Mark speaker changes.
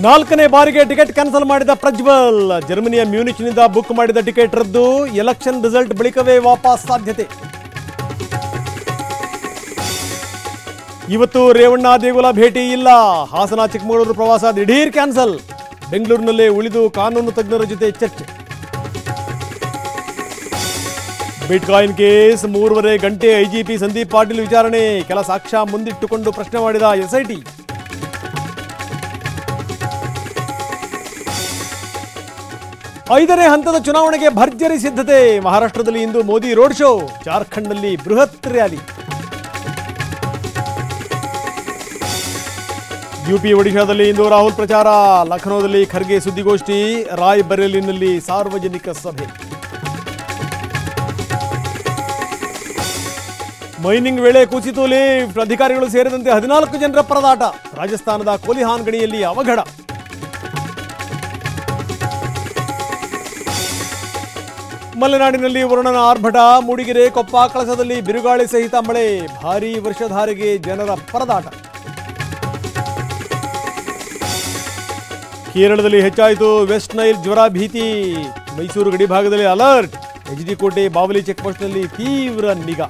Speaker 1: ನಾಲ್ಕನೇ ಬಾರಿಗೆ ticket cancel ಮಾಡಿದ ಪ್ರಜ್ವಲ್. ಜರ್ಮನಿಯ ಮ್ಯೂನಿಚ್ನಿಂದ ಬುಕ್ ಮಾಡಿದ ಟಿಕೆಟ್ ರದ್ದು. ಎಲೆಕ್ಷನ್ ರಿಸಲ್ಟ್ ಬಳಿಕವೇ ವಾಪಸ್ ಸಾಧ್ಯತೆ. ಇವತ್ತು ರೇವಣ್ಣ ದೇಗುಲ ಭೇಟಿ ಇಲ್ಲ. ಹಾಸನ ಚಿಕ್ಕಮಗಳೂರು ಪ್ರವಾಸ ದಿಢೀರ್ ಕ್ಯಾನ್ಸಲ್. ಬೆಂಗಳೂರಿನಲ್ಲೇ ಉಳಿದು ಕಾನೂನು ತಜ್ಞರ ಜೊತೆ ಚರ್ಚೆ. ಬಿಟ್ಕಾಯಿನ್ ಕೇಸ್ 3.5 ಗಂಟೆ ಐಜಿಪಿ ಸಂದೀಪ್ ಪಾಟೀಲ್ ವಿಚಾರಣೆ. ಕೆಲ ಸಾಕ್ಷ್ಯ ಮುಂದಿಟ್ಟುಕೊಂಡು ಪ್ರಶ್ನೆ ಮಾಡಿದ ಎಸ್ಐಟಿ. ಐದನೇ ಹಂತದ ಚುನಾವಣೆಗೆ ಭರ್ಜರಿ ಸಿದ್ಧತೆ. ಮಹಾರಾಷ್ಟ್ರದಲ್ಲಿ ಇಂದು ಮೋದಿ ರೋಡ್ ಶೋ. ಜಾರ್ಖಂಡ್ನಲ್ಲಿ ಬೃಹತ್ ರ್ಯಾಲಿ. ಯುಪಿ ಒಡಿಶಾದಲ್ಲಿ ಇಂದು ರಾಹುಲ್ ಪ್ರಚಾರ. ಲಖನೌದಲ್ಲಿ ಖರ್ಗೆ ಸುದ್ದಿಗೋಷ್ಠಿ. ರಾಯ್ ಬರೇಲಿನಲ್ಲಿ ಸಾರ್ವಜನಿಕ ಸಭೆ. ಮೈನಿಂಗ್ ವೇಳೆ ಕುಸಿತು ಲಿಫ್ಟ್. ಅಧಿಕಾರಿಗಳು ಸೇರಿದಂತೆ 14 ಜನರ ಪರದಾಟ. ರಾಜಸ್ಥಾನದ ಕೋಲಿಹಾನ್ ಗಣಿಯಲ್ಲಿ ಅವಘಡ. ಮಲೆನಾಡಿನಲ್ಲಿ ವರುಣನ ಆರ್ಭಟ. ಮೂಡಿಗೆರೆ, ಕೊಪ್ಪ, ಕಳಸದಲ್ಲಿ ಬಿರುಗಾಳಿ ಸಹಿತ ಮಳೆ. ಭಾರೀ ವರ್ಷಧಾರೆಗೆ ಜನರ ಪರದಾಟ. ಕೇರಳದಲ್ಲಿ ಹೆಚ್ಚಾಯಿತು ವೆಸ್ಟ್ ನೈಲ್ ಜ್ವರ ಭೀತಿ. ಮೈಸೂರು ಗಡಿ ಭಾಗದಲ್ಲಿ ಅಲರ್ಟ್. ಎಚ್ಡಿ ಕೋಟೆ ಬಾವಲಿ ಚೆಕ್ ಪೋಸ್ಟ್ನಲ್ಲಿ ತೀವ್ರ ನಿಗಾ.